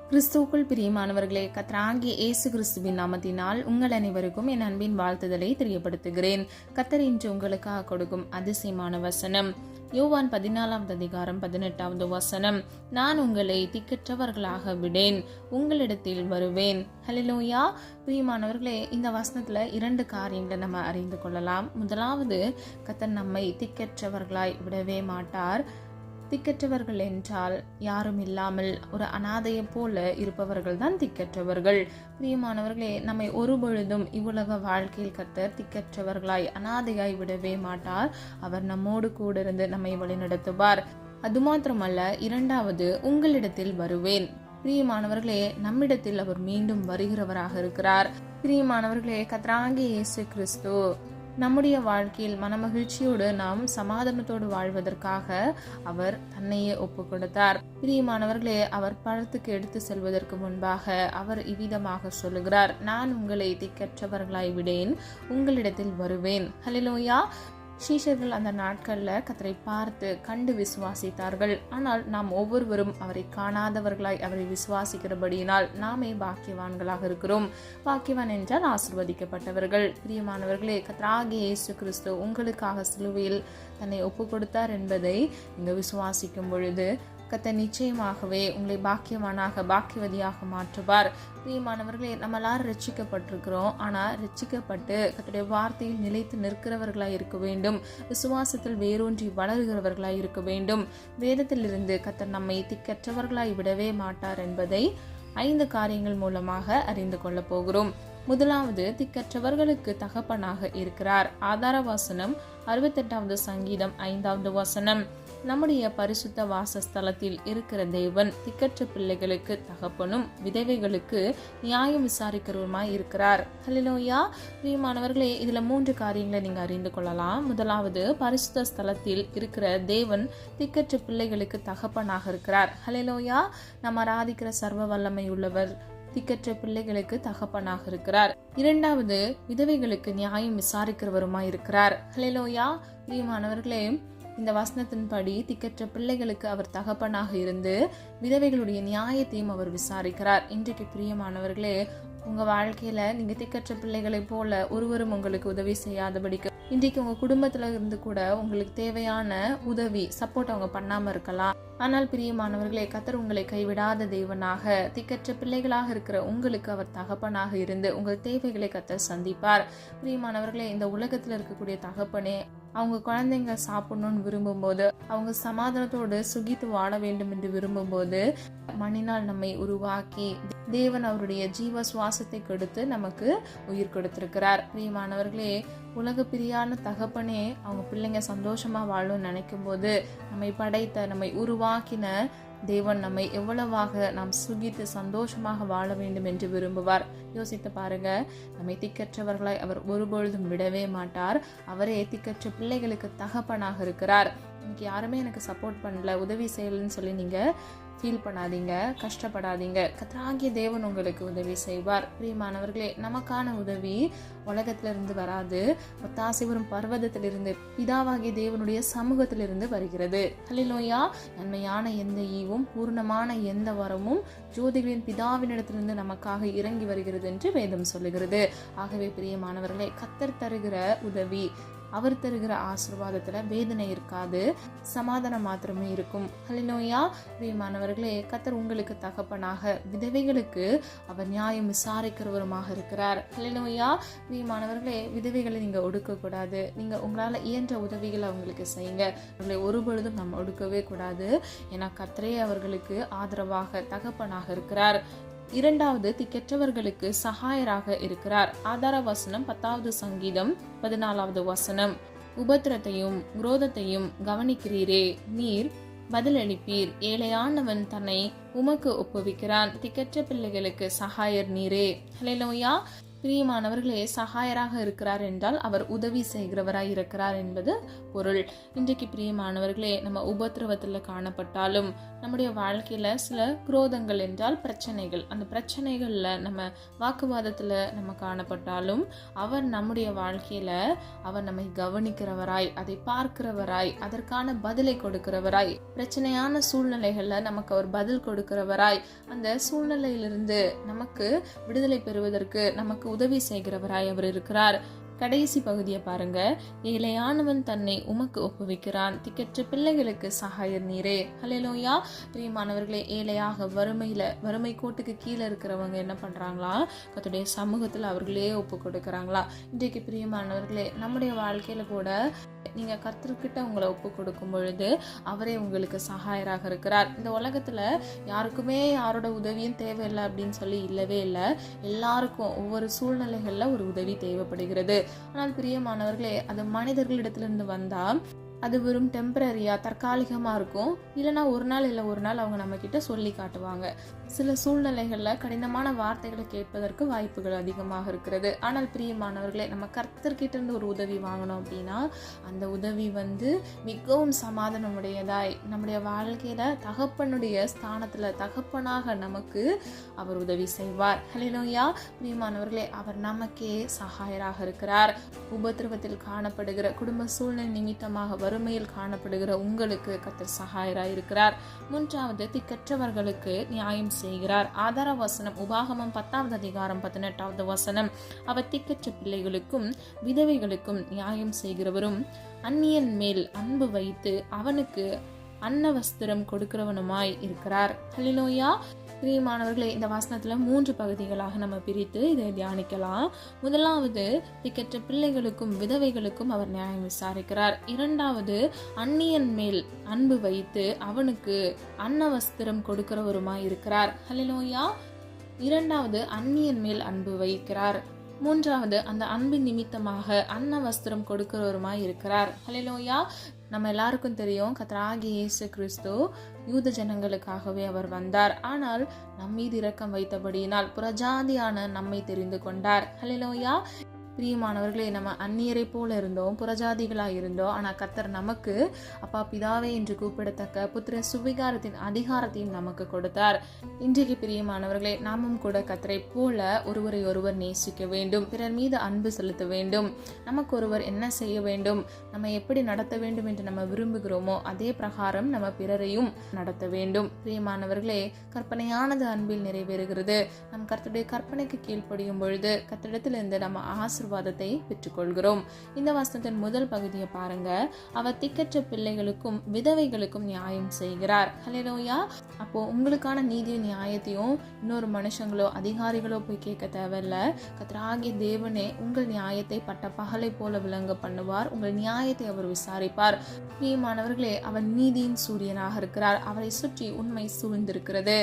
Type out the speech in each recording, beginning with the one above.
கிறிஸ்துவுக்குள் பிரியமானவர்களே, கர்த்தராகிய இயேசு கிறிஸ்துவின் நாமத்தினால் உங்கள் அனைவருக்கும் என் அன்பின் வாழ்த்துதலை தெரியப்படுத்துகிறேன். கர்த்தர் இன்று உங்களுக்காக கொடுக்கும் அதிசயமான வசனம் யோவான் 14 வசனம். நான் உங்களை திக்கற்றவர்களாக விடேன், உங்களிடத்தில் வருவேன். ஹல்லேலூயா. பிரியமானவர்களே, இந்த வசனத்துல 2 காரியங்களை நம்ம அறிந்து கொள்ளலாம். முதலாவது, கர்த்தர் நம்மை திக்கற்றவர்களாய் விடவே மாட்டார். திக்கற்றவர்கள் என்றால் யாரும் இல்லாமல் ஒரு அனாதையை போல இருப்பவர்கள் தான் திக்கற்றவர்கள். பிரியமானவர்களே, நம்மை ஒருபொழுதும் இவ்வுலக வாழ்க்கையில் கர்த்தர் திக்கற்றவர்களாய் அனாதையாய் விடவே மாட்டார். அவர் நம்மோடு கூட இருந்து நம்மை வழிநடத்துவார். அது மாத்திரமல்ல, 2வது, உங்களிடத்தில் வருவேன். பிரியமானவர்களே, நம்மிடத்தில் அவர் மீண்டும் வருகிறவராக இருக்கிறார். பிரியமானவர்களே, கர்த்தராகிய இயேசு கிறிஸ்து நம்முடைய வாழ்க்கையில் மனமகிழ்ச்சியோடு நாம் சமாதானத்தோடு வாழ்வதற்காக அவர் தன்னையே ஒப்பு கொடுத்தார். பிரியமானவர்களே, அவர் பழத்துக்கு எடுத்து செல்வதற்கு முன்பாக அவர் இவ்விதமாக சொல்லுகிறார், நான் உங்களை திக்கற்றவர்களாய் விடேன், உங்களிடத்தில் வருவேன். ஹல்லேலூயா. சீஷர்கள் அந்த நாட்கள்ல கர்த்தரை பார்த்து கண்டு விசுவாசித்தார்கள். ஆனால் நாம் ஒவ்வொருவரும் அவரை காணாதவர்களாய் அவரை விசுவாசிக்கிறபடியினால் நாமே பாக்கியவான்களாக இருக்கிறோம். பாக்கியவான் என்றால் ஆசீர்வதிக்கப்பட்டவர்கள். பிரியமானவர்களே, கர்த்தராகிய இயேசு கிறிஸ்து உங்களுக்காக சிலுவையில் தன்னை ஒப்பு கொடுத்தார் என்பதை நீங்க விசுவாசிக்கும் பொழுது கர்த்தர் நிச்சயமாகவே உங்களை பாக்கியவானாக பாக்கியவதியாக மாற்றுவார். பிரியமானவர்களே, நம்ம எல்லாரும் ரட்சிக்கப்பட்டிருக்கிறோம். ஆனால் ரட்சிக்கப்பட்டு கர்த்தருடைய வார்த்தையில் நிலைத்து நிற்கிறவர்களாய் இருக்க வேண்டும். விசுவாசத்தில் வேரூன்றி வளர்கிறவர்களாய் இருக்க வேண்டும். வேதத்திலிருந்து கர்த்தர் நம்மை திக்கற்றவர்களாய் விடவே மாட்டார் என்பதை 5 காரியங்கள் மூலமாக அறிந்து கொள்ள போகிறோம். முதலாவது, திக்கற்றவர்களுக்கு தகப்பனாக இருக்கிறார். ஆதார வசனம் 68 சங்கீதம் 5 வசனம். நம்முடைய பரிசுத்த வாசஸ்தலத்தில் இருக்கிற தேவன் திக்கற்ற பிள்ளைகளுக்கு தகப்பனும் விதவைகளுக்கு நியாயம் விசாரிக்கிறவருமாய் இருக்கிறார். ஹல்லேலூயா. பிரியமானவர்களே, இதுல 3 காரியங்களை நீங்க அறிந்து கொள்ளலாம். முதலாவது, பரிசுத்த ஸ்தலத்தில் இருக்கிற தேவன் திக்கற்ற பிள்ளைகளுக்கு தகப்பனாக இருக்கிறார். ஹல்லேலூயா. நம்ம ஆராதிக்கிற சர்வ வல்லமை உள்ளவர் திக்கற்ற பிள்ளைகளுக்கு தகப்பனாக இருக்கிறார். 2வது, விதவைகளுக்கு நியாயம் விசாரிக்கிறவருமாய் இருக்கிறார். ஹல்லேலூயா. பிரியமானவர்களே, இந்த வசனத்தின்படி திக்கற்ற பிள்ளைகளுக்கு அவர் தகப்பனாக இருந்து விதவைகளுடைய நியாயத்தையும் அவர் விசாரிக்கிறார். இன்றைக்கு பிரியமானவர்களே, உங்க வாழ்க்கையில நீங்க திக்கற்ற பிள்ளைகளை போல ஒருவரும் உங்களுக்கு உதவி செய்யாதபடிக்கு இன்றைக்கு உங்க குடும்பத்துல இருந்து கூட உங்களுக்கு தேவையான உதவி சப்போர்ட் அவங்க பண்ணாம இருக்கலாம். ஆனால் பிரியமானவர்களே, கர்த்தர் உங்களை கைவிடாத தேவனாக திக்கற்ற பிள்ளைகளாக இருக்கிற உங்களுக்கு அவர் தகப்பனாக இருந்து உங்கள் தேவைகளை கர்த்தர் சந்திப்பார். பிரியமானவர்களே, இந்த உலகத்துல இருக்கக்கூடிய தகப்பனே அவங்க குழந்தைங்க சாப்பிடணும்னு விரும்பும் போது, அவங்க சமாதானத்தோடு சுகித்து வாழ வேண்டும் என்று விரும்பும் போது, மண்ணினால் நம்மை உருவாக்கி தேவன் அவருடைய ஜீவ சுவாசத்தை கொடுத்து நமக்கு உயிர் கொடுத்திருக்கிறார். பிரியமானவர்களே, உலக பிரியான தகப்பனே அவங்க பிள்ளைங்க சந்தோஷமா வாழணும்னு நினைக்கும் போது, நம்மை படைத்த நம்மை உருவாக்கின தேவன் நம்மை எவ்வளவாக நாம் சுகித்து சந்தோஷமாக வாழ வேண்டும் என்று விரும்புவார். யோசித்து பாருங்க. நம்மை திக்கற்றவர்களாய் அவர் ஒருபொழுதும் விடவே மாட்டார். அவரே திக்கற்ற பிள்ளைகளுக்கு தகப்பனாக இருக்கிறார். இன்னைக்கு யாருமே எனக்கு சப்போர்ட் பண்ணல, உதவி செய்யலன்னு சொல்லி நீங்க ஃபீல் பண்ணாதீங்க, கஷ்டப்படாதீங்க. கர்த்தராகிய தேவன் உங்களுக்கு உதவி செய்வார். பிரியமானவர்களே, நமக்கான உதவி உலகத்திலிருந்து வராது, ஒத்தாசைவரும் பர்வதத்திலிருந்து பிதாவாகிய தேவனுடைய சமூகத்திலிருந்து வருகிறது. ஹல்லேலூயா. நன்மையான எந்த ஈவும் பூர்ணமான எந்த வரமும் ஜோதிகளின் பிதாவினிடத்திலிருந்து நமக்காக இறங்கி வருகிறது என்று வேதம் சொல்லுகிறது. ஆகவே பிரியமானவர்களே, கர்த்தர் தருகிற உதவி, அவர் தருகிற ஆசீர்வாதத்துல வேதனை இருக்காது, சமாதானம் மாத்திரமே இருக்கும். ஹல்லேலூயா. பிரியமானவர்களே, கர்த்தர் உங்களுக்கு தகப்பனாக விதவைகளுக்கு அவர் நியாயம் விசாரிக்கிறவருமாக இருக்கிறார். ஹல்லேலூயா. பிரியமானவர்களே, விதவைகளை நீங்க ஒடுக்க கூடாது. நீங்க உங்களால இயன்ற உதவிகளை அவங்களுக்கு செய்யுங்க. அவர்களை ஒருபொழுதும் நம்ம ஒடுக்கவே கூடாது. ஏன்னா கர்த்தரே அவர்களுக்கு ஆதரவாக தகப்பனாக இருக்கிறார். 2வது, திக்கற்றவர்களுக்கு சகாயராக இருக்கிறார். ஆதார வசனம் 10 சங்கீதம் 14 வசனம். உபத்திரத்தையும் குரோதத்தையும் கவனிக்கிறீரே, நீர் பதிலளிப்பீர். ஏழையானவன் தன்னை உமக்கு ஒப்புவிக்கிறான். திக்கற்ற பிள்ளைகளுக்கு சகாயர் நீரே. ஹல்லேலூயா. பிரியமானவர்களே, சகாயராக இருக்கிறார் என்றால் அவர் உதவி செய்கிறவராய் இருக்கிறார் என்பது பொருள். இன்றைக்கு பிரியமானவர்களே, நம்ம உபத்திரவத்தில் காணப்பட்டாலும் நம்முடைய வாழ்க்கையில சில குரோதங்கள் என்றால் பிரச்சனைகள், அந்த பிரச்சனைகள்ல நம்ம வாக்குவாதத்துல நம்ம காணப்பட்டாலும் அவர் நம்முடைய வாழ்க்கையில அவர் நம்மை கவனிக்கிறவராய், அதை பார்க்கிறவராய், அதற்கான பதிலை கொடுக்கிறவராய், பிரச்சனையான சூழ்நிலைகள்ல நமக்கு அவர் பதில் கொடுக்கிறவராய், அந்த சூழ்நிலையிலிருந்து நமக்கு விடுதலை பெறுவதற்கு நமக்கு உதவி செய்கிறவராய் அவர் இருக்கிறார். கடைசி பகுதியை பாருங்க. ஏழையானவன் தன்னை உமக்கு ஒப்புவிக்கிறான், திக்கற்ற பிள்ளைகளுக்கு சகாயர் நீரே. ஹல்லேலூயா. பிரியமானவர்களே, ஏழையாக வறுமை கோட்டுக்கு கீழே இருக்கிறவங்க என்ன பண்றாங்களா, கர்த்தருடைய சமூகத்துல அவர்களே ஒப்பு கொடுக்கறாங்களா? இன்றைக்கு பிரியமானவர்களே, நம்முடைய வாழ்க்கையில கூட நீங்க கர்த்தர்கிட்ட உங்களை ஒப்பு கொடுக்கும் பொழுது அவரே உங்களுக்கு சகாயராக இருக்கிறார். இந்த உலகத்துல யாருக்குமே யாரோட உதவியும் தேவையில்லை அப்படின்னு சொல்லி இல்லவே இல்லை. எல்லாருக்கும் ஒவ்வொரு சூழ்நிலைகள்ல ஒரு உதவி தேவைப்படுகிறது. ஆனால் பிரியமானவர்களே, அது மனிதர்களிடத்திலிருந்து வந்தா அது வெறும் டெம்பரரியா, தற்காலிகமா இருக்கும். இல்லைன்னா ஒரு நாள் அவங்க நம்ம கிட்ட சொல்லி காட்டுவாங்க. சில சூழ்நிலைகள்ல கடினமான வார்த்தைகளை கேட்பதற்கு வாய்ப்புகள் அதிகமாக இருக்கிறது. ஆனால் பிரியமானவர்களே, நம்ம கர்த்தர்கிட்ட இருந்து ஒரு உதவி வாங்கணும் அப்படின்னா அந்த உதவி மிகவும் சமாதானமுடையதாய் நம்முடைய வாழ்க்கையில தகப்பனுடைய ஸ்தானத்துல தகப்பனாக நமக்கு அவர் உதவி செய்வார். ஹல்லேலூயா. பிரியமானவர்களே, அவர் நமக்கே சகாயராக இருக்கிறார். உபத்திரவத்தில் காணப்படுகிற குடும்ப சூழ்நிலை நிமித்தமாக வறுமையில் காணப்படுகிற உங்களுக்கு கர்த்தர் சகாயராய் இருக்கிறார். 3வது, திக்கற்றவர்களுக்கு நியாயம் செய்கிறார். ஆதார வசனம் உபாகமம் 10வது அதிகாரம் 18வது வசனம். அவர் திக்கற்ற பிள்ளைகளுக்கும் விதவைகளுக்கும் நியாயம் செய்கிறவரும் அந்நியன் மேல் அன்பு வைத்து அவனுக்கு அன்ன வஸ்திரம் கொடுக்கிறவனுமாய் இருக்கிறார். ஹல்லேலூயா. பிரியமானவர்களே, இந்த வசனத்துல 3 பகுதிகளாக நம்ம பிரித்து இதை தியானிக்கலாம். முதலாவது, திக்கற்ற பிள்ளைகளுக்கும் விதவைகளுக்கும் அவர் நியாயம் விசாரிக்கிறார். 2வது, அந்நியன் மேல் அன்பு வைத்து அவனுக்கு அன்ன வஸ்திரம் கொடுக்கிறவருமாய் இருக்கிறார். ஹல்லேலூயா. 2வது, அந்நியன் மேல் அன்பு வைக்கிறார். 3வது, அந்த அன்பின் நிமித்தமாக அன்ன வஸ்திரம் கொடுக்கிறவருமாய் இருக்கிறார். ஹல்லேலூயா. நம்ம எல்லாருக்கும் தெரியும், கர்த்தராகிய இயேசு கிறிஸ்து யூத ஜனங்களுக்காகவே அவர் வந்தார். ஆனால் நம்மீது இரக்கம் வைத்தபடியினால் புறஜாதியான நம்மை தெரிந்து கொண்டார். ஹல்லேலூயா. பிரியமானவர்களே, நம்ம அந்நியரை போல இருந்தோம், புறஜாதிகளாக இருந்தோம். ஆனால் கர்த்தர் நமக்கு அப்பா பிதாவே என்று கூப்பிடத்தக்க புத்திர சுவிகாரத்தின் அதிகாரத்தையும் நமக்கு கொடுத்தார். இன்றைக்கு பிரியமானவர்களே, நாமும் கூட கர்த்தரை போல ஒருவரை ஒருவர் நேசிக்க வேண்டும், பிறர் மீது அன்பு செலுத்த வேண்டும். நமக்கு ஒருவர் என்ன செய்ய வேண்டும், நம்ம எப்படி நடத்த வேண்டும் என்று நம்ம விரும்புகிறோமோ அதே பிரகாரம் நம்ம பிறரையும் நடத்த வேண்டும். பிரியமானவர்களே, கற்பனையானது அன்பில் நிறைவேறுகிறது. நம் கர்த்தருடைய கற்பனைக்கு கீழ்ப்படியும் பொழுது கர்த்தரிடத்திலிருந்து நம்ம ஆசீர்வாதத்தை பெற்றுக்கொள்கிறோம். இந்த வசனத்தின் முதல் பகுதியை பாருங்க. அவர் திக்கற்ற பிள்ளைகளுக்கும் விதவைகளுக்கும் நியாயம் செய்கிறார். ஹல்லேலூயா. அப்போ உங்களுக்கான நீதியும் நியாயத்தையும் இன்னொரு மனுஷங்களோ அதிகாரிகளோ போய் கேட்க தேவையில்ல. கர்த்தராகிய தேவனே உங்கள் நியாயத்தை பட்ட பகலை போல விளங்க பண்ணுவார். உங்கள் நியாயத்தை அவர் விசாரிப்பார். பிரியமானவர்களே, அவர் நீதியின் சூரியனாக இருக்கிறார். அவரை சுற்றி உண்மை சூழ்ந்திருக்கிறது.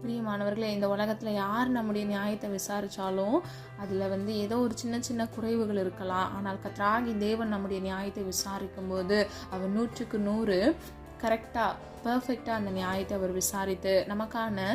பிரியமானவர்களே, இந்த உலகத்துல யார் நம்முடைய நியாயத்தை விசாரிச்சாலும் அதுல ஏதோ ஒரு சின்ன சின்ன குறைவுகள் இருக்கலாம். ஆனால் கர்த்தராகிய தேவன் நம்முடைய நியாயத்தை விசாரிக்கும் போது அவர் 100க்கு 100 கரெக்டா பர்ஃபெக்டா அந்த நியாயத்தை அவர் விசாரித்து நமக்கான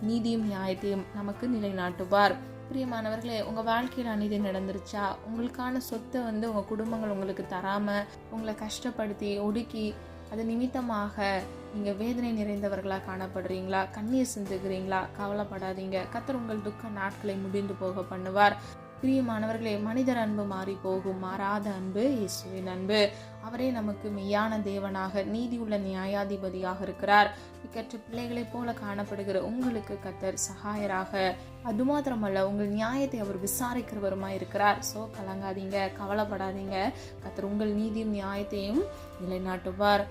நீதியும் நியாயத்தையும் நமக்கு நிலைநாட்டுவார். பிரியமானவர்களே, உங்க வாழ்க்கையில் அநீதி நடந்துருச்சா, உங்களுக்கான சொத்தை உங்க குடும்பங்கள் உங்களுக்கு தராம உங்களை கஷ்டப்படுத்தி ஒடுக்கி அது நிமித்தமாக நீங்க வேதனை நிறைந்தவர்களா காணப்படுறீங்களா, கண்ணீர் சிந்துகிறீங்களா, கவலைப்படாதீங்க. கர்த்தர் உங்கள் துக்க நாட்களை முடிந்து போக பண்ணுவார். பிரியமானவர்களே, மனிதர் அன்பு மாறி போகும், மாறாத அன்பு இயேசுவின் அன்பு. அவரே நமக்கு மெய்யான தேவனாக நீதி உள்ள நியாயாதிபதியாக இருக்கிறார். திக்கற்ற பிள்ளைகளைப் போல காணப்படுகிற உங்களுக்கு கர்த்தர் சகாயராக, அது மாத்திரமல்ல உங்கள் நியாயத்தை அவர் விசாரிக்கிறவருமா இருக்கிறார். சோ கலங்காதீங்க, கவலைப்படாதீங்க. கர்த்தர் உங்கள் நீதியும் நியாயத்தையும் நிலைநாட்டுவார்.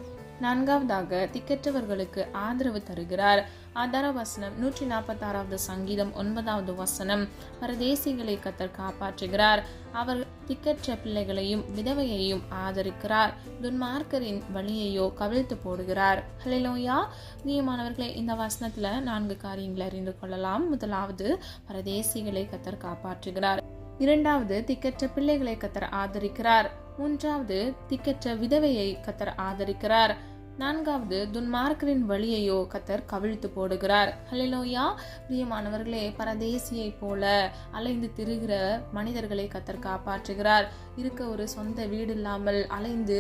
4வதாக, திக்கற்றவர்களுக்கு ஆதரவு தருகிறார். ஆதார வசனம் 146வது சங்கீதம் 9வது வசனம். பரதேசிகளை கர்த்தர் காப்பாற்றுகிறார். அவர் திக்கற்ற பிள்ளைகளையும் விதவையையும் ஆதரிக்கிறார். துன்மார்க்கரின் வழியையோ கவிழ்த்து போடுகிறார். ஹல்லேலூயா. பிரியமானவர்களே, இந்த வசனத்துல 4 காரியங்களை அறிந்து கொள்ளலாம். முதலாவது, பரதேசிகளை கர்த்தர் காப்பாற்றுகிறார். 2வது, திக்கற்ற பிள்ளைகளை கர்த்தர் ஆதரிக்கிறார். 3வது, திக்கற்ற விதவையை கர்த்தர் ஆதரிக்கிறார். 4வது, துன்மார்க்கரின் வழியையோ கர்த்தர் கவிழ்த்து போடுகிறார். ஹல்லேலூயா. பிரியமானவர்களே, பரதேசியை போல அலைந்து திரிகிற மனிதர்களை கர்த்தர் காப்பாற்றுகிறார். இருக்க ஒரு சொந்த வீடு இல்லாமல் அலைந்து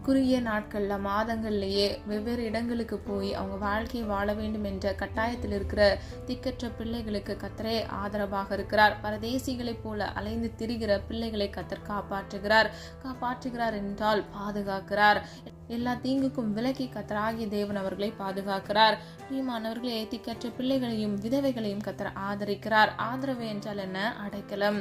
குறுகிய நாட்கள்ல மாதங்கள்லயே வெவ்வேறு இடங்களுக்கு போய் அவங்க வாழ்க்கையை வாழ வேண்டும் என்ற கட்டாயத்தில் இருக்கிற திக்கற்ற பிள்ளைகளுக்கு கர்த்தரே ஆதரவாக இருக்கிறார். பரதேசிகளைப் போல அலைந்து திரிகிற பிள்ளைகளை கர்த்தர் காப்பாற்றுகிறார் என்றால் பாதுகாக்கிறார். எல்லா தீங்குக்கும் விலக்கி கர்த்தராகிய தேவன் அவர்களை பாதுகாக்கிறார். பிரியமானவர்களே, திக்கற்ற பிள்ளைகளையும் விதவைகளையும் கர்த்தர் ஆதரிக்கிறார். ஆதரவு என்றால் என்ன? அடைக்கலம்.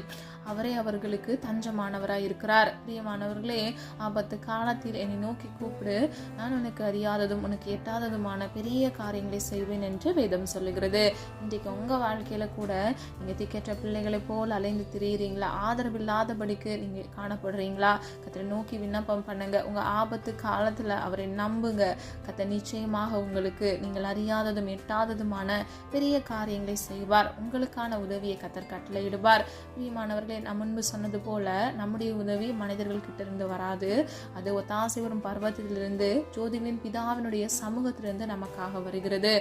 அவரே அவர்களுக்கு தஞ்சமானவராய் இருக்கிறார். பிரியமானவர்களே, ஆபத்து காலத்தில் என்னை நோக்கி கூப்பிடு, நான் உனக்கு அறியாததும் உனக்கு எட்டாததுமான பெரிய காரியங்களை செய்வேன் என்று வேதம் சொல்லுகிறது. இன்றைக்கு உங்க வாழ்க்கையில கூட நீங்க திக்கற்ற பிள்ளைகளை போல் அலைந்து திரியிறீங்களா? ஆதரவு இல்லாதபடிக்கு நீங்க காணப்படுறீங்களா? கர்த்தரை நோக்கி விண்ணப்பம் பண்ணுங்க. உங்க ஆபத்து காலத்துல அவரை நம்புங்க. கர்த்தர் நிச்சயமாக உங்களுக்கு நீங்கள் அறியாததும் எட்டாததுமான பெரிய காரியங்களை செய்வார். உங்களுக்கான உதவியை கர்த்தர் கட்டளையிடுவார். பிரியமானவர்களே, நான் முன்பு சொன்னது போல நம்முடைய உதவி மனிதர்கள் கிட்ட இருந்து வராது. அது ஒத்தாசை வரும் பர்வத்திலிருந்து ஜோதிகளின் பிதாவினுடைய சமூகத்திலிருந்து நமக்காக வருகிறது.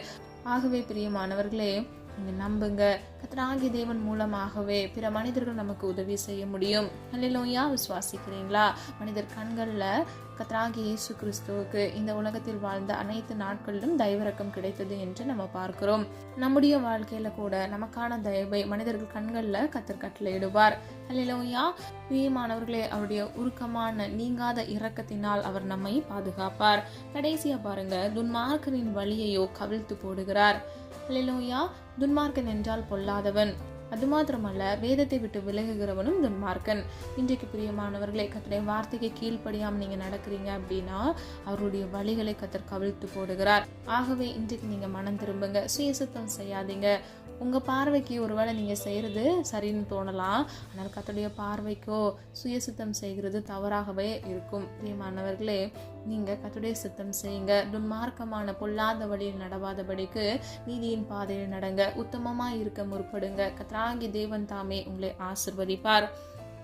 ஆகவே பிரியமானவர்களே, நீங்க நம்புங்க. கர்த்தராகிய தேவன் மூலமாகவே பிற மனிதர்கள் நமக்கு உதவி செய்ய முடியும். ஹல்லேலூயா. விசுவாசிக்கிறீங்களா? மனிதர் கண்கள்ல கர்த்தராகிய இயேசு கிறிஸ்துவுக்கு இந்த உலகத்தில் வாழ்ந்த அனைத்து நாட்களிலும் தயவிறக்கம் கிடைத்தது என்று நம்ம பார்க்கிறோம். நம்முடைய வாழ்க்கையில கூட நமக்கான தயவை மனிதர்கள் கண்கள்ல கர்த்தர் கட்டளையிடுவார். ஹல்லேலூயா. பிரியமானவர்களே, அவருடைய உருக்கமான நீங்காத இரக்கத்தினால் அவர் நம்மை பாதுகாப்பார். கடைசியா பாருங்க, துன்மார்க்கரின் வழியையோ கவிழ்த்து போடுகிறார். ஹல்லேலூயா. துன்மார்க்கன் என்றால் பொல்லாதவன். அது மாத்திரமல்ல, வேதத்தை விட்டு விலகுகிறவனும் துன்மார்க்கன். இன்றைக்கு பிரியமானவர்களே, கர்த்தருடைய வார்த்தைக்கு கீழ்ப்படியாம நீங்க நடக்கிறீங்க அப்படின்னா அவருடைய வழிகளை கர்த்தர் கவிழ்த்து போடுகிறார். ஆகவே இன்றைக்கு நீங்க மனம் திரும்புங்க. சுயசுத்தம் செய்யாதீங்க. உங்க பார்வைக்கு ஒருவேளை நீங்க செய்யறது சரின்னு தோணலாம். ஆனால் கர்த்தருடைய பார்வைக்கோ சுயசுத்தம் செய்கிறது தவறாகவே இருக்கும். பிரியமானவர்களே, நீங்க கர்த்தருடைய சுத்தம் செய்யுங்க. துன்மார்க்கமான பொல்லாத வழியில் நடவாதபடிக்கு நீதியின் பாதையில் நடங்க. உத்தமமா இருக்க முற்படுங்க. கர்த்தராகிய தேவன் தாமே உங்களை ஆசிர்வதிப்பார்.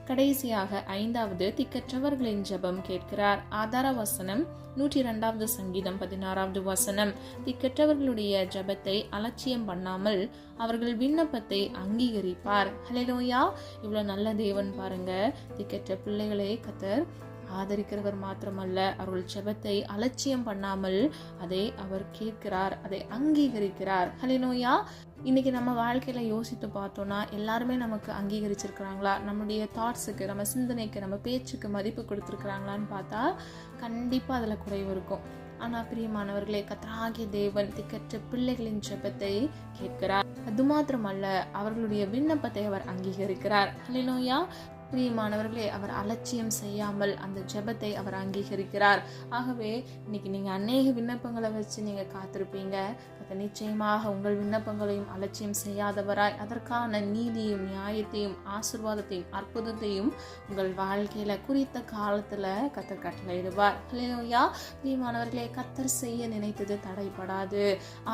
கடைசியாக 5வது, திக்கற்றவர்களின் ஜெபம் கேட்கிறார். ஆதார வசனம் 102வது சங்கீதம் 16வது வசனம். திக்கற்றவர்களுடைய ஜெபத்தை அலட்சியம் பண்ணாமல் அவர்கள் விண்ணப்பத்தை அங்கீகரிப்பார். ஹல்லேலூயா. இவ்வளவு நல்ல தேவன் பாருங்க. திக்கற்ற பிள்ளைகளை கர்த்தர் ஆதரிக்கிறவர் மாத்திரமல்ல, அவர்கள் ஜெபத்தை அலட்சியம் பண்ணாமல் அதை அவர் கேட்கிறார், அதை அங்கீகரிக்கிறார். ஹல்லேலூயா. இன்னைக்கு நம்ம வாழ்க்கையில யோசித்து பார்த்தோம்னா எல்லாருமே நமக்கு அங்கீகரிச்சிருக்கிறாங்களா? நம்முடைய தாட்ஸுக்கு, நம்ம சிந்தனைக்கு, நம்ம பேச்சுக்கு மதிப்பு கொடுத்துருக்குறாங்களான்னு பார்த்தா கண்டிப்பா அதுல குறைவு இருக்கும். ஆனா பிரியமானவர்களே, கர்த்தராகிய தேவன் திக்கற்ற பிள்ளைகளின் ஜெபத்தை கேட்கிறார். அது மாத்திரமல்ல, அவர்களுடைய விண்ணப்பத்தை அவர் அங்கீகரிக்கிறார். ஹல்லேலூயா. பிரியமானவர்களே, அவர் அலட்சியம் செய்யாமல் அந்த ஜெபத்தை அவர் அங்கீகரிக்கிறார். ஆகவே இன்னைக்கு நீங்க அநேக விண்ணப்பங்களை வச்சு நீங்க காத்திருப்பீங்க. கர்த்தர் நிச்சயமாக உங்கள் விண்ணப்பங்களையும் அலட்சியம் செய்யாதவராய் அதற்கான நீதியும் நியாயத்தையும் ஆசீர்வாதத்தையும் அற்புதத்தையும் உங்கள் வாழ்க்கையில குறித்த காலத்துல கர்த்தர் கட்டளையிடுவார். ஹல்லேலூயா. பிரியமானவர்களே, கர்த்தர் செய்ய நினைத்தது தடைபடாது.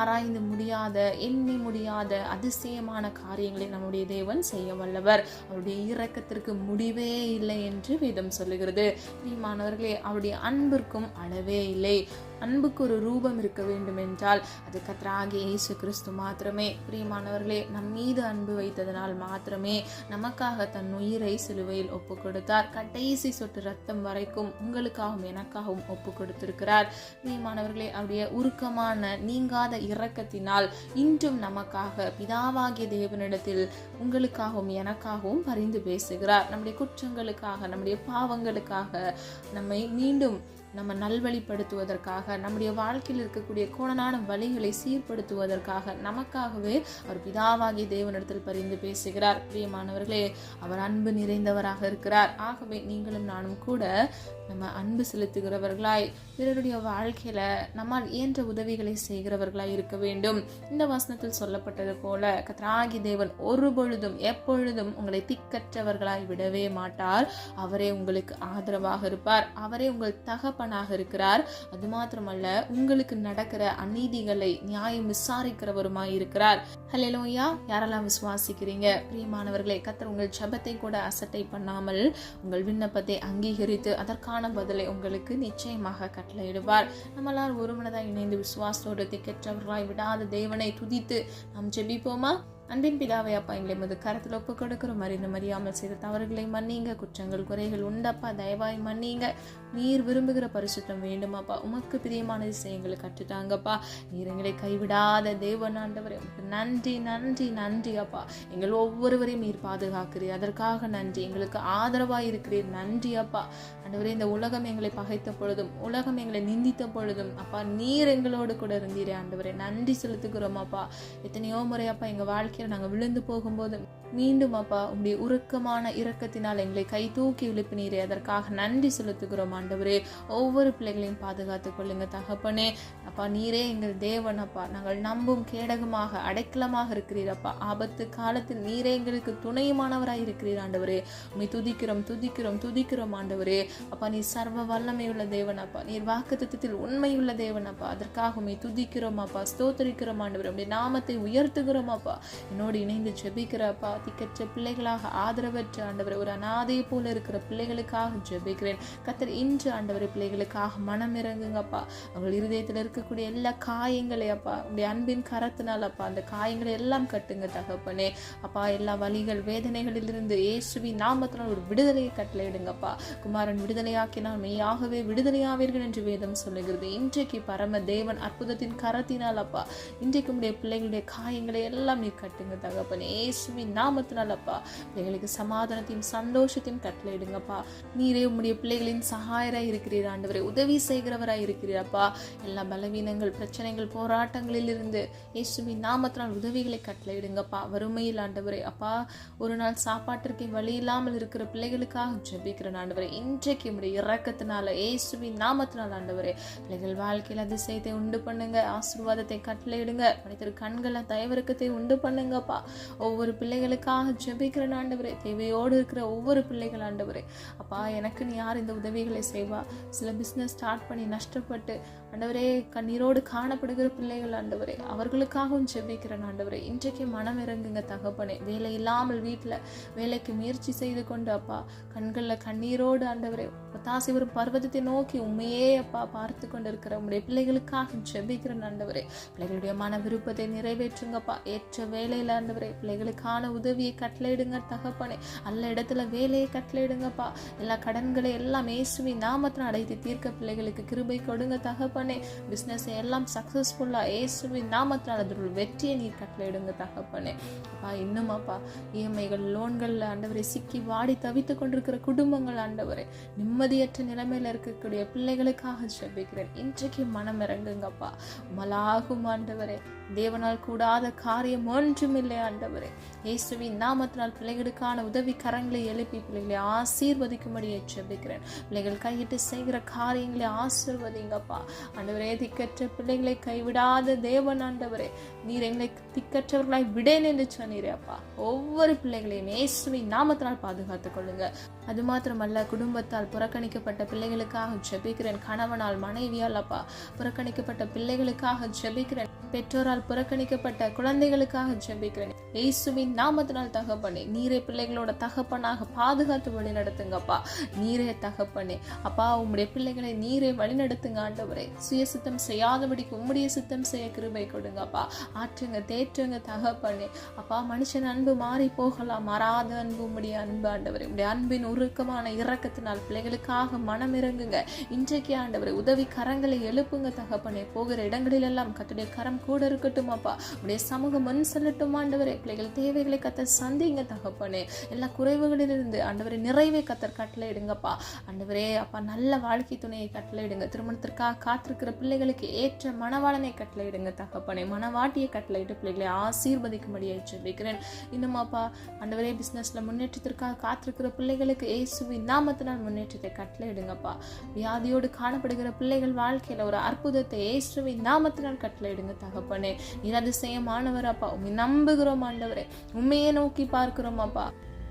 ஆராய்ந்து முடியாத, எண்ணி முடியாத அதிசயமான காரியங்களை நம்முடைய தேவன் செய்ய வல்லவர். அவருடைய இரக்கத்திற்கு முடிவே இல்லை என்று வேதம் சொல்லுகிறது. பிரியமானவர்களே, அவருடைய அன்பிற்கும் அளவே இல்லை. அன்புக்கு ஒரு ரூபம் இருக்க வேண்டும் என்றால் அது கர்த்தராகிய இயேசு கிறிஸ்து மாத்திரமே. பிரியமானவர்களே, நம் மீது அன்பு வைத்ததனால் மாத்திரமே நமக்காக தன் உயிரை சிலுவையில் ஒப்பு கொடுத்தார். கடைசி சொட்டு ரத்தம் வரைக்கும் உங்களுக்காகவும் எனக்காகவும் ஒப்பு கொடுத்திருக்கிறார். பிரியமானவர்களே, அவருடைய உருக்கமான நீங்காத இரக்கத்தினால் இன்றும் நமக்காக பிதாவாகிய தேவனிடத்தில் உங்களுக்காகவும் எனக்காகவும் பரிந்து பேசுகிறார். நம்முடைய குற்றங்களுக்காக, நம்முடைய பாவங்களுக்காக, நம்மை மீண்டும் நம்ம நல்வழிப்படுத்துவதற்காக, நம்முடைய வாழ்க்கையில் இருக்கக்கூடிய கோணலான வழிகளை சீர்படுத்துவதற்காக நமக்காகவே அவர் பிதாவாகிய தேவனிடத்தில் பரிந்து பேசுகிறார். பிரியமானவர்களே, அவர் அன்பு நிறைந்தவராக இருக்கிறார். ஆகவே நீங்களும் நானும் கூட நம்ம அன்பு செலுத்துகிறவர்களாய், பிறருடைய வாழ்க்கையில நம்மால் இயன்ற உதவிகளை செய்கிறவர்களாய் இருக்க வேண்டும். இந்த வசனத்தில் சொல்லப்பட்டது போல கர்த்தராகிய தேவன் ஒரு பொழுதும் எப்பொழுதும் உங்களை திக்கற்றவர்களாய் விடவே மாட்டார். அவரே உங்களுக்கு ஆதரவாக இருப்பார். அவரே உங்கள் தகப்பனாக இருக்கிறார். அது மாத்திரமல்ல, உங்களுக்கு நடக்கிற அநீதிகளை நியாயம் விசாரிக்கிறவருமாய் இருக்கிறார். ஹல்லேலூயா. யாரெல்லாம் விசுவாசிக்கிறீங்க? பிரியமானவர்களே, கர்த்தர் உங்கள் ஜெபத்தை கூட அசட்டை பண்ணாமல் உங்கள் விண்ணப்பத்தை அங்கீகரித்து அதற்கான அதற்கான பதிலை உங்களுக்கு நிச்சயமாக கட்டளையிடுவார். நம்மளால் ஒருமனதாய் இணைந்து விசுவாசத்தோடு திக்கற்றவர்களாய் விடாத தேவனை துதித்து நாம் ஜெபிப்போமா? அன்பின் பிதாவை அப்பா, எங்களை மது கருத்தில் ஒப்பு கொடுக்கிறோம். அறியாமல் செய்த தவறுகளை மன்னிங்க. குற்றங்கள் குறைகள் உண்டப்பா, தயவாய் மன்னிங்க. நீர் விரும்புகிற பரிசுத்தம் வேண்டுமாப்பா. உமக்கு பிரியமான விஷயங்களை கற்றுட்டாங்கப்பா. நீர் எங்களை கைவிடாத தேவன் ஆண்டவரே, நன்றி நன்றி நன்றி அப்பா. எங்கள் ஒவ்வொருவரையும் நீர் பாதுகாக்கிறீர், அதற்காக நன்றி. எங்களுக்கு ஆதரவாய் இருக்கிறீர், நன்றி அப்பா. ஆண்டவரே, இந்த உலகம் எங்களை பகைத்த பொழுதும், உலகம் எங்களை நிந்தித்த பொழுதும் அப்பா, நீர் எங்களோடு கூட இருந்தீரே ஆண்டவரே, நன்றி செலுத்துகிறோம் அப்பா. எத்தனையோ முறை அப்பா எங்க வாழ்க்கையில் நாங்கள் விழுந்து போகும்போது மீண்டும் அப்பா உங்களுடைய உருக்கமான இரக்கத்தினால் எங்களை கை தூக்கி எழுப்பினீரே, அதற்காக நன்றி செலுத்துகிறோம் ஆண்டவரே. ஒவ்வொரு பிள்ளைகளையும் பாதுகாத்துக் கொள்ளுங்க தகப்பனே. அப்பா, நீரே எங்கள் தேவன் அப்பா. நாங்கள் நம்பும் கேடகமாக அடைக்கலமாக இருக்கிறீர் அப்பா. ஆபத்து காலத்தில் நீரே எங்களுக்கு துணையுமானவராய் இருக்கிறீர் ஆண்டவரே. உம்மை துதிக்கிறோம் துதிக்கிறோம் துதிக்கிறோம் ஆண்டவரே. அப்பா, நீர் சர்வ வல்லமையுள்ள தேவன் அப்பா. நீர் வாக்குத்தத்தத்தில் உண்மையுள்ள தேவன் அப்பா. அதற்காக உம்மை துதிக்கிறோம் அப்பா, ஸ்தோத்திரிக்கிறோம் ஆண்டவரே. உம்முடைய நாமத்தை உயர்த்துகிறோம் அப்பா. என்னோடு இணைந்து ஜெபிக்கிற அப்பா, திக்கற்ற பிள்ளைகளாக ஆதரவற்ற ஆண்டவரை, ஒரு அநாதை போல இருக்கிற பிள்ளைகளுக்காக ஜெபிக்கிறேன் கர்த்தர். இன்று ஆண்டவரை பிள்ளைகளுக்காக மனம் இறங்குங்கப்பா. அவர்கள் இருதயத்தில் இருக்கக்கூடிய எல்லா காயங்களை அப்பா உடைய அன்பின் கரத்தினால் அப்பா அந்த காயங்களை எல்லாம் கட்டுங்க தகப்பனே. அப்பா, எல்லா வலிகள் வேதனைகளிலிருந்து இயேசுவின் நாமத்தினால் ஒரு விடுதலையை கட்டளையிடுங்கப்பா. குமாரன் விடுதலையாக்கினால் மெய்யாகவே விடுதலையாவீர்கள் என்று வேதம் சொல்லுகிறது. இன்றைக்கு பரம தேவன் அற்புதத்தின் கரத்தினால் அப்பா இன்றைக்கு உடைய பிள்ளைகளுடைய காயங்களை எல்லாம் நீ கட்டுங்க தகப்பனே. இயேசுவின் நாமத்தினால் அப்பா பிள்ளைகளுக்கு சமாதானத்தையும் சந்தோஷத்தையும் கட்டளையிடுங்கப்பா. நீரே உம்முடைய பிள்ளைகளின் சகாயராய் இருக்கிறீர் ஆண்டவரே, உதவி செய்கிறவராய் இருக்கிறீரப்பா. எல்லா பலவீனங்கள் பிரச்சனைகள் போராட்டங்களில் இருந்து இயேசுவின் நாமத்தினால் உதவிகளை கட்டளையிடுங்கப்பா. வறுமையில் ஆண்டவரே அப்பா, ஒரு நாள் சாப்பாட்டிற்கு வழி இல்லாமல் இருக்கிற பிள்ளைகளுக்காக ஜெபிக்கிறேன் ஆண்டவரே. இன்றைக்கு உம்முடைய இரக்கத்தினால இயேசுவின் நாமத்தினால் ஆண்டவரே பிள்ளைகள் வாழ்க்கையில் அதிசயத்தை உண்டு பண்ணுங்க, ஆசீர்வாதத்தை கட்டளையிடுங்க. மனிதர் கண்களை தயவிறக்கத்தை உண்டு பண்ணுங்கப்பா. ஒவ்வொரு பிள்ளைகளுக்காக ஜெபிக்கிற ஆண்டவரே, தேவையோடு இருக்கிற ஒவ்வொரு பிள்ளைகள் ஆண்டவரே அப்பா, எனக்கு யார் இந்த உதவிகளை செய்வா? சில பிஸ்னஸ் ஸ்டார்ட் பண்ணி நஷ்டப்பட்டு ஆண்டவரே கண்ணீரோடு காணப்படுகிற பிள்ளைகள் ஆண்டவரே, அவர்களுக்காகவும் ஜெபிக்கிற ஆண்டவரே. இன்றைக்கு மனம் இறங்குங்க தகப்பனே. வேலை இல்லாமல் வீட்டில் வேலைக்கு முயற்சி செய்து கொண்டு அப்பா கண்களில் கண்ணீரோடு ஆண்டவரே ஒத்தாசை ஒரு பர்வதத்தை நோக்கி உண்மையே அப்பா பார்த்து கொண்டு இருக்கிற உங்களுடைய பிள்ளைகளுக்காக ஜெபிக்கிற ஆண்டவரே. பிள்ளைகளுடைய மன விருப்பத்தை நிறைவேற்றுங்கப்பா. ஏற்ற வேலையில் ஆண்டவரே பிள்ளைகளுக்கான உதவியை கட்டளையிடுங்க தகப்பனே. அல்ல இடத்துல வேலையை கட்டளையிடுங்கப்பா. எல்லா கடன்களை எல்லாம் இயேசுவின் நாமத்தினால் அடைத்து தீர்க்க பிள்ளைகளுக்கு கிருபை கொடுங்க தகப்பனே. பிசினஸ் எல்லாம் சக்சஸ்ஃபுல்லா இயேசுவின் நாமத்தினால் அதோட வெற்றியை நீர் கட்டளையிடுங்க தகப்பனே. அப்பா, இன்னும் அப்பா இஎம்ஐகள் லோன்கள் ஆண்டவரை சிக்கி வாடி தவித்து கொண்டிருக்கிற குடும்பங்கள் ஆண்டவரை, நிம்மதியற்ற நிலைமையில இருக்கக்கூடிய பிள்ளைகளுக்காக ஜெபிக்கிறேன். இன்றைக்கு மனம் இறங்குங்கப்பா. மலாகும் ஆண்டவரே, தேவனால் கூடாத காரியம் ஒன்றுமில்லை ஆண்டவரே. இயேசுவின் நாமத்தினால் பிள்ளைகளுக்கான உதவி கரங்களை எழுப்பி பிள்ளைகளை ஆசீர்வதிக்கும்படி ஜெபிக்கிறேன். பிள்ளைகள் கையிட்டு செய்கிற காரியங்களை ஆசீர்வதிங்கப்பா ஆண்டவரே. திக்கற்ற பிள்ளைகளை கைவிடாத தேவன் ஆண்டவரே, நீர் எங்களை திக்கற்றவர்களாய் விடேன் என்று சொன்னீரே அப்பா. ஒவ்வொரு பிள்ளைகளையும் இயேசுவின் நாமத்தினால் பாதுகாத்துக் கொள்ளுங்க. அது மாத்திரமல்ல, குடும்பத்தால் புறக்கணிக்கப்பட்ட பிள்ளைகளுக்காக ஜெபிக்கிறேன். கணவனால் மனைவியால் அப்பா புறக்கணிக்கப்பட்ட பிள்ளைகளுக்காக ஜெபிக்கிறேன். பெற்றோரால் புறக்கணிக்கப்பட்ட குழந்தைகளுக்காக ஜெபிக்கிறேன். இயேசுவின் நாமத்தினால் தகப்பனே, நீரே பிள்ளைகளோட தகப்பனாக பாதுகாத்து வழி நடத்துங்கப்பா. நீரே தகப்பனே அப்பா, உம்முடைய பிள்ளைகளை நீரே வழி நடத்துங்க ஆண்டவரே. சுய சுத்தம் செய்யாதபடிக்கு உம்முடைய சுத்தம் செய்ய கிருபை கொடுங்கப்பா. ஆற்றுங்க தேற்றுங்க தகப்பனே அப்பா. மனுஷன் அன்பு மாறி போகலாம், மாறாத அன்பு உம்முடைய அன்பு ஆண்டவரே. உம்முடைய அன்பின் உருக்கமான இரக்கத்தினால் பிள்ளைகளுக்காக மனம் இறங்குங்க இன்றைக்கு ஆண்டவரே. உதவி கரங்களை எழுப்புங்க தகப்பனே. போகிற இடங்களில் எல்லாம் கர்த்தருடைய கரம் கூட இருக்கட்டும் அப்பா. உடைய சமூகம் முன் செல்லட்டும் ஆண்டவரே. பிள்ளைகள் தேவைகளை கர்த்தர் சந்திங்க தகப்பனே. எல்லா குறைவுகளிலிருந்து ஆண்டவரே நிறைவை கர்த்தர் கட்டளையிடுங்கப்பா ஆண்டவரே அப்பா. நல்ல வாழ்க்கை துணையை கட்டளையிடுங்க. திருமணத்திற்காக காத்திருக்கிற பிள்ளைகளுக்கு ஏற்ற மணவாளனை கட்டளையிடுங்க தகப்பனே. மணவாட்டியை கட்டளையிட்டு பிள்ளைகளை ஆசீர்வதிக்கும்படியை ஜெபிக்கிறேன். இன்னும் அப்பா ஆண்டவரே, பிசினஸ்ல முன்னேற்றத்திற்காக காத்திருக்கிற பிள்ளைகளுக்கு இயேசுவின் நாமத்தினால் முன்னேற்றத்தை கட்டளையிடுங்கப்பா. வியாதியோடு காணப்படுகிற பிள்ளைகள் வாழ்க்கையில ஒரு அற்புதத்தை இயேசுவின் நாமத்தினால் கட்டளையிடுங்க தகப்பனே. நீர் அதிசயமானவர் அப்பா. உம்மை நம்புகிறோம் ஆண்டவரே. உண்மையே நோக்கி பார்க்கிறோம் அப்பா.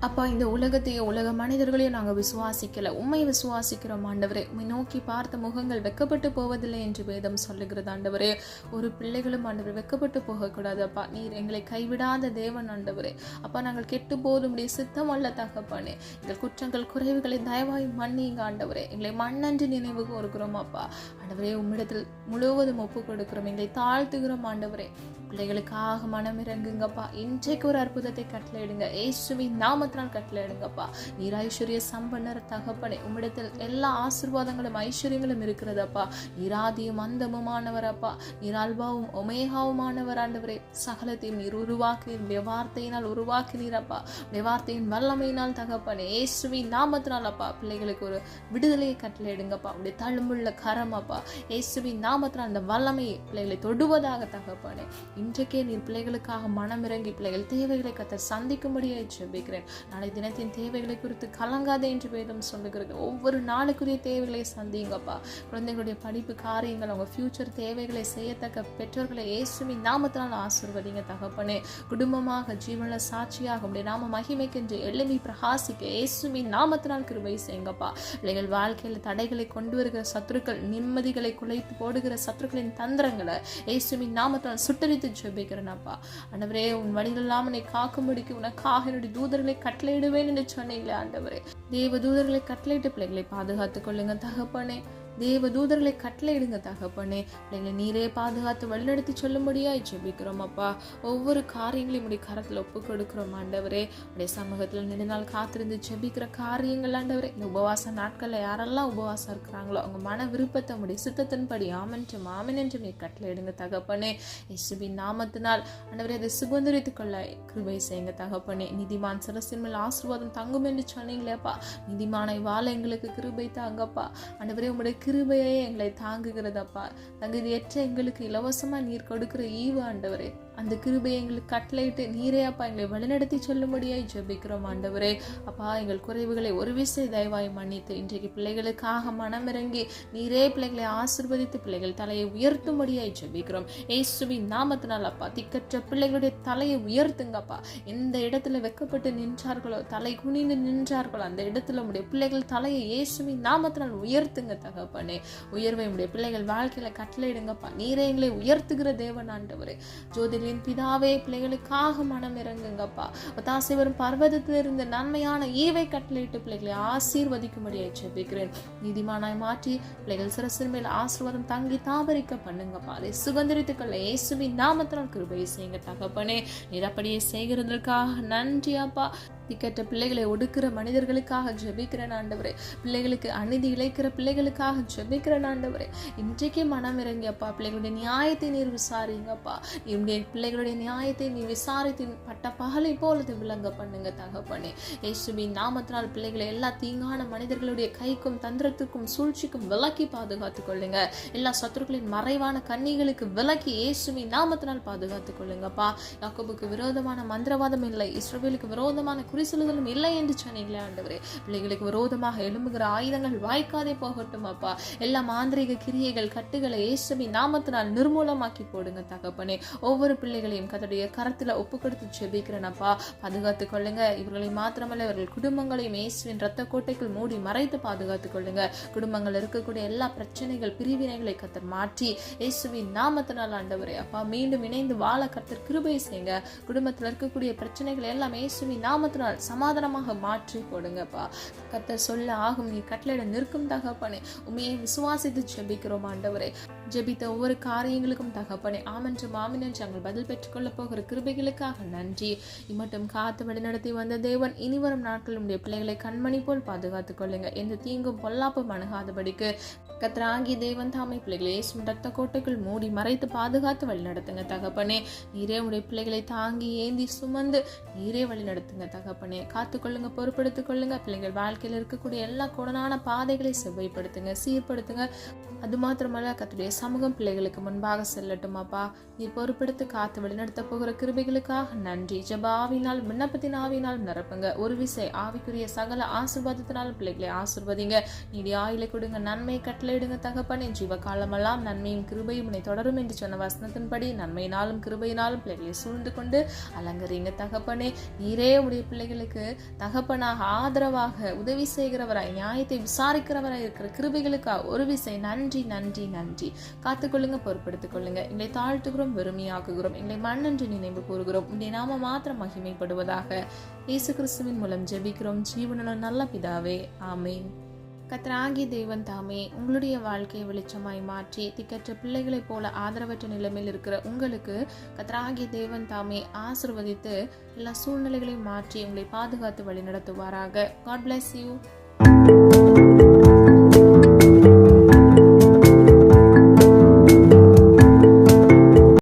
அப்பா, இந்த உலகத்தையும் உலக மனிதர்களையும் நாங்கள் விசுவாசிக்கல, உண்மை விசுவாசிக்கிறோம் ஆண்டவரே. உண்மை நோக்கி பார்த்த முகங்கள் வெக்கப்பட்டு போவதில்லை என்று வேதம் சொல்லுகிறது ஆண்டவரே. ஒரு பிள்ளைகளும் ஆண்டவரே வெக்கப்பட்டு போகக்கூடாது அப்பா. நீர் எங்களை கைவிடாத தேவன் ஆண்டவரே. அப்பா, நாங்கள் கெட்டு போதும் சித்தம் அல்ல தகப்பனே. எங்கள் குற்றங்கள் குறைவுகளை தயவாய் மன்னிங்க ஆண்டவரே. எங்களை மண்ணன்று நினைவு கூறுகிறோம் அப்பா. ஆண்டவரே, உம்மிடத்தில் முழுவதும் ஒப்பு கொடுக்கிறோம், எங்களை தாழ்த்துகிறோம் ஆண்டவரே. பிள்ளைகளுக்காக மனம் இறங்குங்கப்பா. இன்றைக்கு ஒரு அற்புதத்தை கட்டளையிடுங்க, இயேசுவின் நாமத்தினால் கட்டளையிடுங்கப்பா. நீர் ஐஸ்வர்ய சம்பன்னர் தகப்பனே. உம்மிடத்தில் எல்லா ஆசீர்வாதங்களும் ஐஸ்வர்யங்களும் இருக்கிறதப்பா. நீராதியும் அந்தமுமானவர் அப்பா. நீர் அல்பாவும் ஒமேகாவுமானவர் ஆண்டவரே. சகலத்தையும் நீர் உருவாக்கினீர், வார்த்தையினால் உருவாக்கினீர் அப்பா. வார்த்தையின் வல்லமையினால் தகப்பனே, இயேசுவின் நாமத்தினால் அப்பா பிள்ளைகளுக்கு ஒரு விடுதலையை கட்டளையிடுங்கப்பா. உடைய தழும்புள்ள கரம் அப்பா, இயேசுவின் நாமத்தினால் அந்த வல்லமையை பிள்ளைகளை தொடுவதாக தகப்பனே. இன்றைக்கே நீர் பிள்ளைகளுக்காக மனமிறங்கி பிள்ளைகள் தேவைகளை கர்த்தர் சந்திக்கும்படியாக ஜெபிக்கிறேன். நாளை தினத்தின் தேவைகளை குறித்து கலங்காதே என்று வேதம் சொல்லுகிறது. ஒவ்வொரு நாளுக்குரிய தேவைகளை சந்திங்கப்பா. குழந்தைகளுடைய படிப்பு காரியங்கள், அவங்க ஃபியூச்சர் தேவைகளை செய்யத்தக்க பெற்றோர்களை இயேசுவின் நாமத்தினால் ஆசீர்வதிங்க தகப்பனே. குடும்பமாக ஜீவன சாட்சியாக உடைய நாம மகிமைக்கென்று எழும்பி பிரகாசிக்க இயேசுவின் நாமத்தினால் கிருபை செய்யுங்கப்பா. பிள்ளைகள் வாழ்க்கையில் தடைகளை கொண்டு வருகிற சத்துருக்கள், நிம்மதிகளை குலைத்து போடுகிற சத்துருக்களின் தந்திரங்களை இயேசுவின் நாமத்தினால் சுட்டரித்து ஜெபிக்கிறேனப்பா. ஆண்டவரே, உன் வழிகளெல்லாம் என்னை காக்கும்படிக்கு உனக்காக என்னுடைய தூதர்களை கட்டளையிடுவேன் என்று சொன்னீங்களே ஆண்டவரே. தேவ தூதர்களை கட்டளையிட்டு பிள்ளைகளை பாதுகாத்துக் கொள்ளுங்க தகப்பனே. தேவ தூதர்களை கட்டளையிடுங்க தகப்பனே. பிள்ளைங்களை நீரே பாதுகாத்து வழிநடத்தி சொல்லும்படியாய் ஜெபிக்கிறோம் அப்பா. ஒவ்வொரு காரியங்களையும் உடைய கரத்தில் ஒப்பு கொடுக்கிறோம் ஆண்டவரே. உடைய சமூகத்தில் நெடுநாள் காத்திருந்து ஜெபிக்கிற காரியங்கள் ஆண்டவரே. இந்த உபவாச நாட்களில் யாரெல்லாம் உபவாசம் இருக்கிறாங்களோ அவங்க மன விருப்பத்தை உடைய சித்தத்தின்படி ஆமென்றும் ஆமென் என்று நீர் கட்டளையிடுங்க தகப்பனே. இயேசுவின் நாமத்தினால் ஆண்டவரே அதை சுதந்திரித்துக் கொள்ள கிருபை செய்யுங்க தகப்பனே. நீதிமான் சிரசின் மேல் ஆசீர்வாதம் தங்கும் என்று சொன்னீங்களேப்பா. நீதிமானை வாழ எங்களுக்கு கிருபை தாங்கப்பா. ஆண்டவரே, உங்களுடைய கிருபையே எங்களை தாங்குகிறதப்பா. தகுதியற்ற எங்களுக்கு இலவசமா நீர் கொடுக்கிற ஈவு ஆண்டவரே. அந்த கிருபையை எங்களுக்கு கட்டளையிட்டு நீரே அப்பா எங்களை வழிநடத்தி சொல்லும்படியாய் ஜெபிக்கிறோம் ஆண்டவரே. அப்பா, எங்கள் குறைவுகளை ஒரு விசை தயவாய் மன்னித்து இன்றைக்கு பிள்ளைகளுக்காக மனமிறங்கி நீரே பிள்ளைகளை ஆசீர்வதித்து பிள்ளைகள் தலையை உயர்த்தும்படியாய் ஜெபிக்கிறோம் இயேசுவின் நாமத்தினால் அப்பா. திக்கற்ற பிள்ளைகளுடைய தலையை உயர்த்துங்கப்பா. எந்த இடத்துல வெக்கப்பட்டு நின்றார்களோ, தலை குனிந்து நின்றார்களோ, அந்த இடத்துல உடைய பிள்ளைகள் தலையை இயேசுவின் நாமத்தினால் உயர்த்துங்க தகப்பனே. உயர்வை உடைய பிள்ளைகள் வாழ்க்கையில கட்டளையிடுங்கப்பா. நீரே எங்களை உயர்த்துகிற தேவன் ஆண்டவரே. ஜோதி பிதாவே, பிள்ளைகளுக்காக மனம் இறங்குங்கப்பா. ஒத்தாசை வரும் பர்வதத்தில் இருந்த நன்மையான ஈவை கட்டளையிட்டு பிள்ளைகளை ஆசீர்வதிக்கும்படியை ஜெபிக்கிறேன். நீதிமானாய் மாற்றி பிள்ளைகள் சிரசின் மேல் ஆசீர்வாதம் தங்கி தாபரிக்க பண்ணுங்கப்பா. அதை சுதந்திரித்துக்கொள்ள இயேசுவின் நாமத்தினால் கிருபை செய்யுங்க தகப்பனே. நீர் அப்படியே செய்கிறதற்காக நன்றி அப்பா. திக்கற்ற பிள்ளைகளை ஒடுக்கிற மனிதர்களுக்காக ஜெபிக்கிறேன் ஆண்டவரே. பிள்ளைகளுக்கு அநீதி இழைக்கிற பிள்ளைகளுக்காக ஜெபிக்கிறேன் ஆண்டவரே. இன்றைக்கே மனம் இறங்கியப்பா. பிள்ளைகளுடைய நியாயத்தை நீர் விசாரிங்கப்பா. என்னுடைய பிள்ளைகளுடைய நியாயத்தை நீ விசாரித்து பட்ட பகலை போல விளங்க பண்ணுங்க தகப்பனே. இயேசுவின் நாமத்தினால் பிள்ளைகளை எல்லா தீங்கான மனிதர்களுடைய கைக்கும் தந்திரத்துக்கும் சூழ்ச்சிக்கும் விலக்கி பாதுகாத்துக் கொள்ளுங்க. எல்லா சத்துருக்களின் மறைவான கன்னிகளுக்கு விலக்கி இயேசுவின் நாமத்தினால் பாதுகாத்துக் கொள்ளுங்கப்பா. யாக்கோபுக்கு விரோதமான மந்திரவாதம் இல்லை, இஸ்ரவேலுக்கு விரோதமான குறிசொல்லுதலும் இல்லை என்று சொன்னீங்களே ஆண்டவரே. பிள்ளைகளுக்கு விரோதமாக எழும்புகிற ஆயுதங்கள் வாய்க்காதே போகட்டும் அப்பா. எல்லா மாந்திரிக கிரியைகள் கட்டுகளை இயேசுவின் நாமத்தினால் நிர்மூலமாக்கி போடுங்க தகப்பனே. ஒவ்வொரு பிள்ளைகளையும் கர்த்தருடைய கரத்துல ஒப்பு கொடுத்து ஜெபிக்கிறேன் அப்பா. பாதுகாத்துக் கொள்ளுங்க. இவர்களை மாத்திரமல்ல, இவர்கள் குடும்பங்களையும் இயேசுவின் ரத்த கோட்டைக்குள் மூடி மறைத்து பாதுகாத்துக் கொள்ளுங்க. குடும்பங்கள் இருக்கக்கூடிய எல்லா பிரச்சனைகள், பிரிவினைகளை கர்த்தர் மாற்றி இயேசுவின் நாமத்தினால் ஆண்டவரே அப்பா மீண்டும் இணைந்து வாழ கர்த்தர் கிருபை செய்யுங்க. குடும்பத்தில் இருக்கக்கூடிய பிரச்சனைகள் எல்லாம் இயேசுவின் நாமத்தினால் சமாதானமாக மாற்றி போடுங்கப்பா. கர்த்தர் சொல்ல ஆகும் நீ கட்டளையிட நிற்கும் தகப்பனே. உண்மையை விசுவாசித்து ஜெபிக்கிறோம் ஆண்டவரே. ஜெபித்த ஒவ்வொரு காரியங்களுக்கும் தகப்பனே ஆமென்றும் ஆமென் என்று நாங்கள் பதில் பெற்றுக்கொள்ள போகிற கிருபைகளுக்காக நன்றி. இம்மட்டும் காத்து வழிநடத்தி வந்த தேவன் இனி வரும் நாட்கள் உடைய பிள்ளைகளை கண்மணி போல் பாதுகாத்துக் கொள்ளுங்க. எந்த தீங்கும் பொல்லாப்பும் அணுகாதபடிக்கு கர்த்தராகி தேவன் தாமை பிள்ளைகளை இயேசுவின் ரத்த கோட்டைக்குள் மூடி மறைத்து பாதுகாத்து வழி நடத்துங்க தகப்பனே. நீரே உடைய பிள்ளைகளை தாங்கி ஏந்தி சுமந்து நீரே வழி நடத்துங்க தகப்பனே. காத்துக்கொள்ளுங்க, பொறுப்படுத்திக் கொள்ளுங்க. பிள்ளைகள் வாழ்க்கையில் இருக்கக்கூடிய எல்லா கோணலான பாதைகளை செவ்வாய்ப்படுத்துங்க, சீர்படுத்துங்க. அது மாத்திரமல்ல, கர்த்தருடைய சமூகம் பிள்ளைகளுக்கு முன்பாக செல்லட்டும் அப்பா. நீ பொறுப்பெடுத்து காத்து வழிநடத்த போகிற கிருபைகளுக்காக நன்றி. ஜெப ஆவினால் விண்ணப்பத்தின் ஆவினால் நிரப்புங்க. ஒரு விசை ஆவிக்குரிய சகல ஆசீர்வாதத்தினாலும் பிள்ளைகளை ஆசீர்வதிங்க. நீடி ஆயிலை கொடுங்க, நன்மை கட்டளையிடுங்க தகப்பனே. ஜீவ காலமெல்லாம் நன்மையும் கிருபையும் உன்னை தொடரும் என்று சொன்ன வசனத்தின்படி நன்மையினாலும் கிருபையினாலும் பிள்ளைகளை சூழ்ந்து கொண்டு அலங்கரிங்க தகப்பனே. நீரே உடைய பிள்ளைகளுக்கு தகப்பனாக ஆதரவாக உதவி செய்கிறவராய் நியாயத்தை விசாரிக்கிறவராய் இருக்கிற கிருபைகளுக்காக ஒரு விசை நன்றி நன்றி நன்றி. காத்துக்கொள்ளுங்க, பொறுப்படுத்திக் கொள்ளுங்க. எங்களை தாழ்த்துகிறோம், வெறுமையாக்குகிறோம், எங்களை மண்ணென்று நினைவு கூறுகிறோம். உடைய நாம மாத்திரம் மகிமைப்படுவதாக. இயேசு கிறிஸ்துவின் மூலம் ஜெபிக்கிறோம் ஜீவனுள்ள நல்ல பிதாவே, ஆமேன். கர்த்தராகிய தேவன் தாமே உங்களுடைய வாழ்க்கையை வெளிச்சமாய் மாற்றி திக்கற்ற பிள்ளைகளைப் போல ஆதரவற்ற நிலைமையில் இருக்கிற உங்களுக்கு கர்த்தராகிய தேவன் தாமே ஆசீர்வதித்து எல்லா சூழ்நிலைகளையும் மாற்றி உங்களை பாதுகாத்து வழி நடத்துவாராக. God bless you.